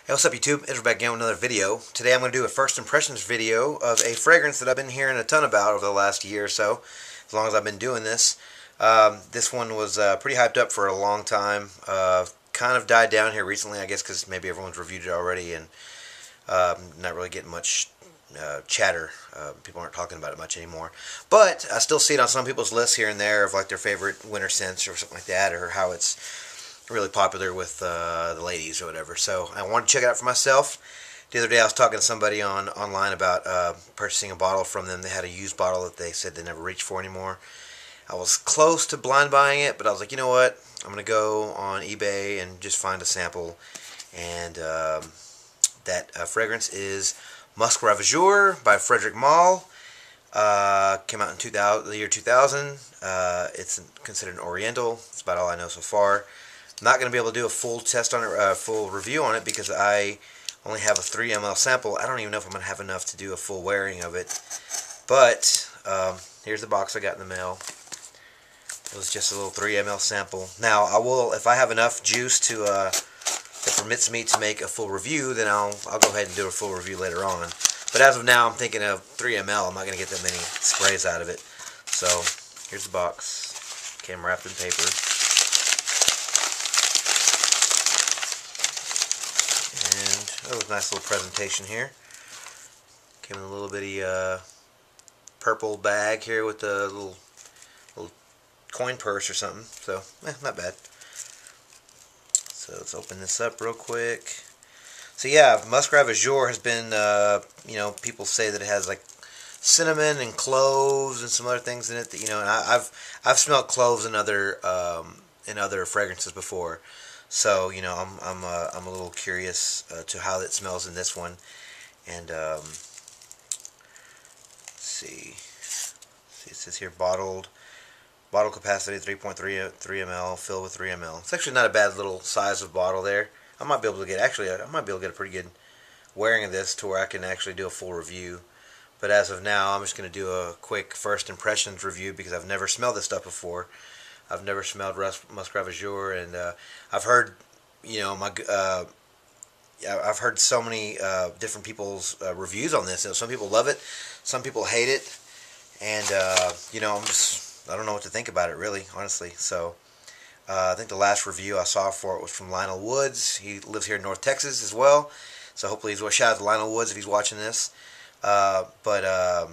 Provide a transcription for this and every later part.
Hey, what's up YouTube? It's back again with another video. Today I'm going to do a first impressions video of a fragrance that I've been hearing a ton about over the last year or so, as long as I've been doing this. This one was pretty hyped up for a long time. Kind of died down here recently, I guess, because maybe everyone's reviewed it already and not really getting much chatter. People aren't talking about it much anymore. But I still see it on some people's lists here and there of like their favorite winter scents or something like that, or how it's really popular with the ladies or whatever. So I wanted to check it out for myself. The other day I was talking to somebody online about purchasing a bottle from them. They had a used bottle that they said they never reached for anymore. I was close to blind buying it, but I was like, you know what? I'm going to go on eBay and just find a sample. And that fragrance is Musc Ravageur by Frederic Malle. Came out in the year 2000. It's considered an Oriental. That's about all I know so far. I'm not going to be able to do a full test on it, full review on it, because I only have a 3 ml sample. I don't even know if I'm going to have enough to do a full wearing of it. But here's the box I got in the mail. It was just a little 3 ml sample. Now I will, if I have enough juice to that permits me to make a full review, then I'll go ahead and do a full review later on. But as of now, I'm thinking of 3 ml. I'm not going to get that many sprays out of it. So here's the box. Came wrapped in paper. Oh, it was a nice little presentation here. Came in a little bitty purple bag here with a little coin purse or something. So, not bad. So let's open this up real quick. So yeah, Musc Ravageur has been, you know, people say that it has like cinnamon and cloves and some other things in it that, you know, and I've smelled cloves in other fragrances before. So, you know, I'm a little curious to how it smells in this one. And let's see, it says here bottle capacity 3.3 ml, filled with 3 ml. It's actually not a bad little size of bottle there. I might be able to get a pretty good wearing of this to where I can actually do a full review. But as of now, I'm just going to do a quick first impressions review because I've never smelled this stuff before. I've never smelled Musc Ravageur, and I've heard, you know, I've heard so many different people's reviews on this. You know, some people love it, some people hate it, and you know, I don't know what to think about it really, honestly. So I think the last review I saw for it was from Lionel Woods. He lives here in North Texas as well, so hopefully he's a shout out to Lionel Woods if he's watching this. But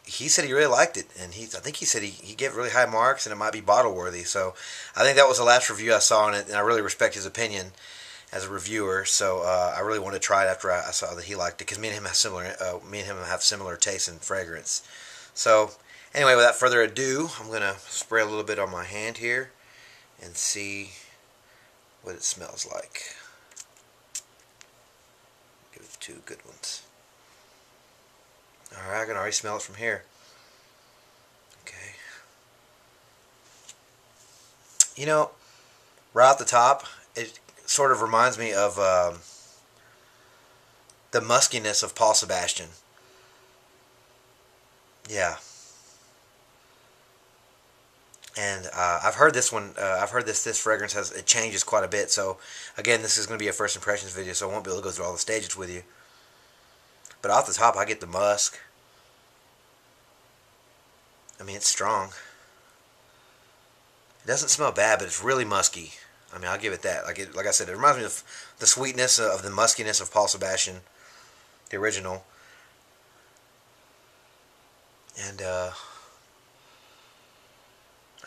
he said he really liked it, and I think he said he gave it really high marks, and it might be bottle worthy. So I think that was the last review I saw on it, and I really respect his opinion as a reviewer. So I really wanted to try it after I saw that he liked it, because me and him have similar tastes in fragrance. So anyway, without further ado, I'm gonna spray a little bit on my hand here and see what it smells like. Give it 2 good ones. Alright, I can already smell it from here. Okay. You know, right off the top, it sort of reminds me of the muskiness of Paul Sebastian. Yeah. And I've heard this one. I've heard this fragrance it changes quite a bit. So again, this is going to be a first impressions video, so I won't be able to go through all the stages with you. But off the top, I get the musk. I mean, it's strong. It doesn't smell bad, but it's really musky. I mean, I'll give it that. Like I said, it reminds me of the sweetness of the muskiness of Paul Sebastian, the original. And I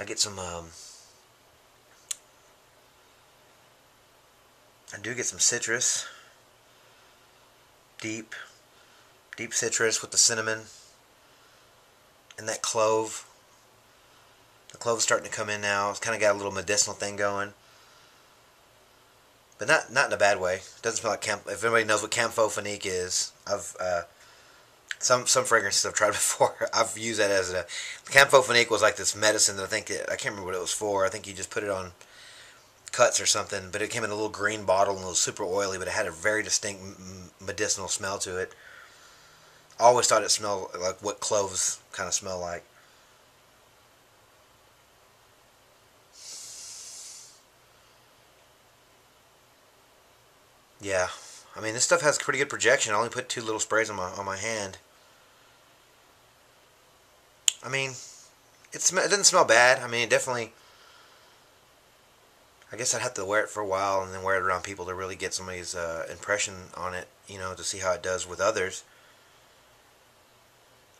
get some. I do get some citrus. Deep citrus with the cinnamon and that clove. The clove's starting to come in now. It's kind of got a little medicinal thing going, but not in a bad way. It doesn't smell like if anybody knows what camphophenique is, I've some fragrances I've tried before. I've used that as camphophenique was like this medicine that I can't remember what it was for. I think you just put it on cuts or something, but it came in a little green bottle and it was super oily, but it had a very distinct medicinal smell to it. I always thought it smelled like what cloves kind of smell like. Yeah. I mean, this stuff has pretty good projection. I only put 2 little sprays on my hand. I mean, it doesn't smell bad. I mean, it definitely. I guess I'd have to wear it for a while and then wear it around people to really get somebody's impression on it, you know, to see how it does with others.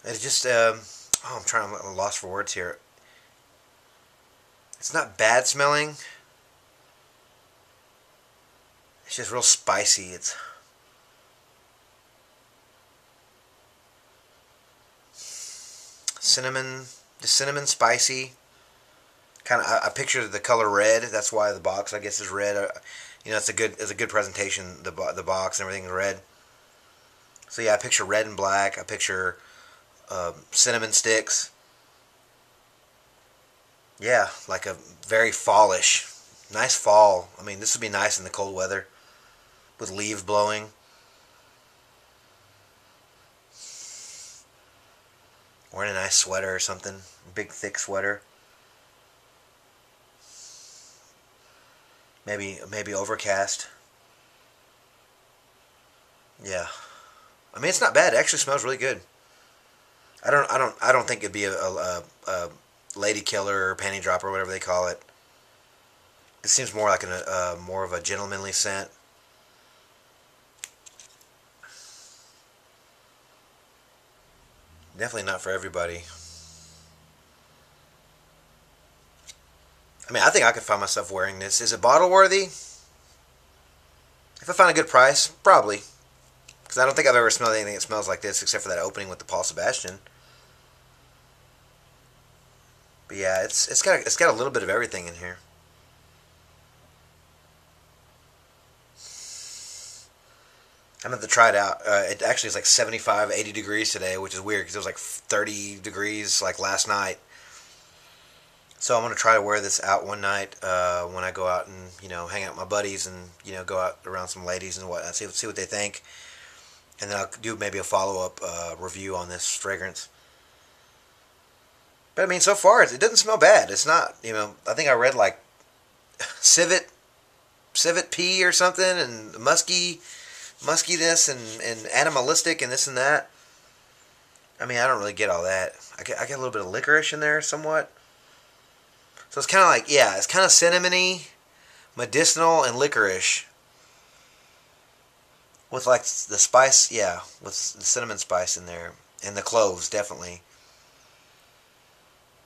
It's just, I'm lost for words here. It's not bad smelling. It's just real spicy. It's cinnamon, just cinnamon spicy. Kind of, I picture the color red. That's why the box, I guess, is red. You know, it's a good presentation. The box and everything is red. So yeah, I picture red and black. I picture cinnamon sticks. Yeah, like a very fallish, nice fall. I mean, this would be nice in the cold weather with leaves blowing. Wearing a nice sweater or something, big thick sweater. Maybe overcast. Yeah. I mean, it's not bad. It actually smells really good. I don't think it'd be a lady killer or panty dropper or whatever they call it. It seems more like more of a gentlemanly scent. Definitely not for everybody. I mean, I think I could find myself wearing this. Is it bottle worthy? If I find a good price, probably. Because I don't think I've ever smelled anything that smells like this except for that opening with the Paul Sebastian. But yeah, it's got a little bit of everything in here. I'm going to have to try it out. It actually is like 75, 80 degrees today, which is weird because it was like 30 degrees like last night. So I'm going to try to wear this out one night when I go out and, you know, hang out with my buddies and, you know, go out around some ladies and whatnot, see what they think. And then I'll do maybe a follow-up review on this fragrance. But I mean, so far it doesn't smell bad. It's not, you know, I think I read like civet pea or something, and muskiness and animalistic and this and that. I mean, I don't really get all that. I get a little bit of licorice in there somewhat. So it's kind of like, yeah, it's kind of cinnamony, medicinal, and licorice. With like the spice, yeah, with the cinnamon spice in there. And the cloves, definitely.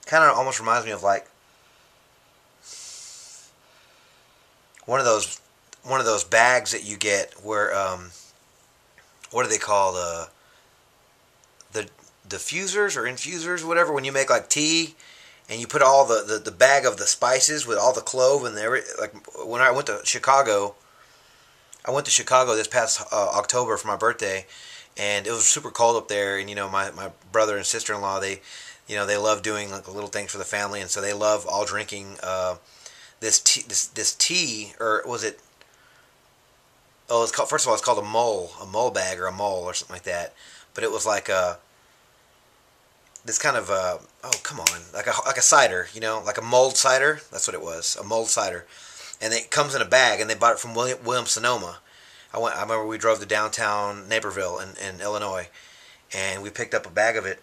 Kind of almost reminds me of like one of those bags that you get where what do they call the diffusers or infusers or whatever, when you make like tea and you put all the bag of the spices with all the clove and like when I went to Chicago. I went to Chicago this past October for my birthday, and it was super cold up there. And you know, my brother and sister-in-law, they love doing like little things for the family, and so they love all drinking this tea, or was it? Oh, it's called, first of all, it's called a mole bag or a mole or something like that. But it was like this kind of oh come on, like a cider, you know, like a mulled cider. That's what it was, a mulled cider. And it comes in a bag, and they bought it from Williams-Sonoma. I remember we drove to downtown Naperville in Illinois, and we picked up a bag of it.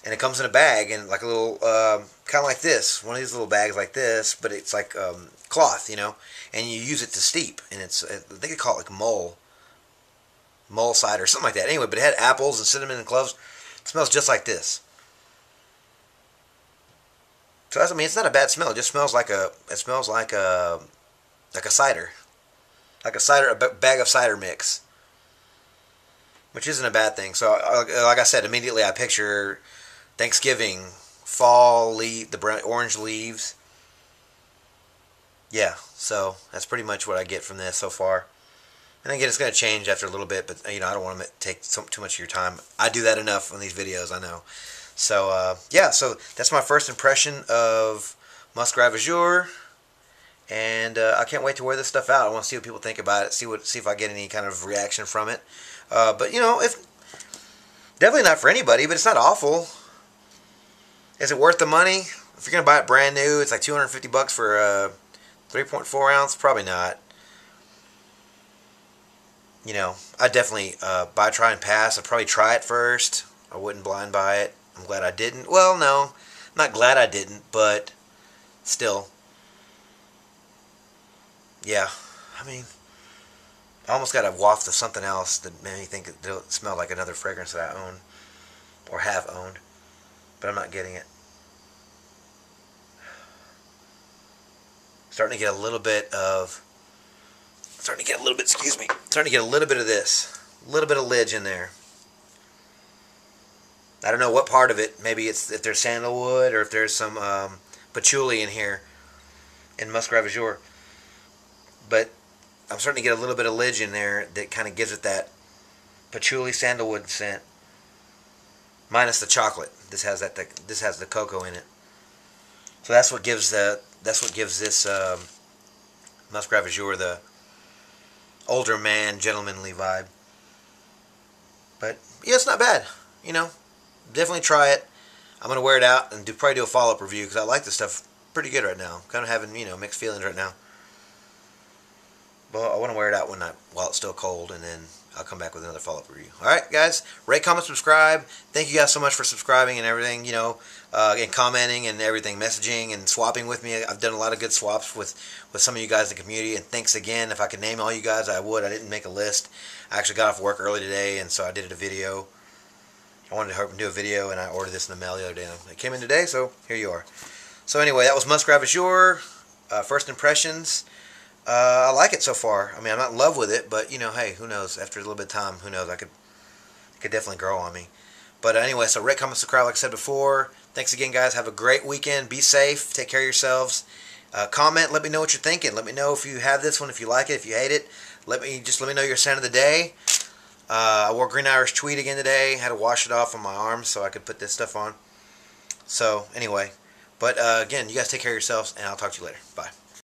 And it comes in a bag, and like a little, kind of like this, one of these little bags like this, but it's like cloth, you know, and you use it to steep. And I think they call it like mull cider, something like that. Anyway, but it had apples and cinnamon and cloves. It smells just like this. So I mean, it's not a bad smell. It just smells like a cider, a bag of cider mix, which isn't a bad thing. So like I said, immediately I picture Thanksgiving, fall, the orange leaves. Yeah, so that's pretty much what I get from this so far. And again, it's going to change after a little bit, but you know, I don't want to take too much of your time. I do that enough on these videos, I know. So yeah, so that's my first impression of Musc Ravageur, and I can't wait to wear this stuff out. I want to see what people think about it, see if I get any kind of reaction from it. But you know, definitely not for anybody, but it's not awful. Is it worth the money? If you're gonna buy it brand new, it's like $250 for a 3.4 ounce. Probably not. you know, I definitely buy, try, and pass. I'd probably try it first. I wouldn't blind buy it. I'm glad I didn't. Well, no, I'm not glad I didn't, but still, yeah. I mean, I almost got a waft of something else that made me think it smelled like another fragrance that I own or have owned, but I'm not getting it. Starting to get a little bit of, excuse me, starting to get a little bit of this, a little bit of lidge in there. I don't know what part of it. Maybe it's if there's sandalwood or if there's some patchouli in here in Musc Ravageur. But I'm starting to get a little bit of lidge in there that kind of gives it that patchouli sandalwood scent, minus the chocolate. This has the cocoa in it. So that's what gives this Musc Ravageur the older man, gentlemanly vibe. But yeah, it's not bad. You know, definitely try it. I'm gonna wear it out and probably do a follow-up review because I like this stuff pretty good right now. Kind of having, you know, mixed feelings right now. Well, I want to wear it out while it's still cold, and then I'll come back with another follow-up review. All right, guys, rate, comment, subscribe. Thank you guys so much for subscribing and everything. You know, and commenting and everything, messaging and swapping with me. I've done a lot of good swaps with some of you guys in the community, and thanks again. If I could name all you guys, I would. I didn't make a list. I actually got off work early today, and so I did a video. I wanted to do a video, and I ordered this in the mail the other day. It came in today, so here you are. So anyway, that was Musc Ravageur, first impressions. I like it so far. I mean, I'm not in love with it, but, you know, hey, who knows? After a little bit of time, who knows? It could definitely grow on me. But anyway, so rate, comment, subscribe, like I said before. Thanks again, guys. Have a great weekend. Be safe. Take care of yourselves. Comment. Let me know what you're thinking. Let me know if you have this one, if you like it, if you hate it. Let me know your scent of the day. I wore Green Irish Tweed again today. Had to wash it off on my arms so I could put this stuff on. So, anyway. But, again, you guys take care of yourselves, and I'll talk to you later. Bye.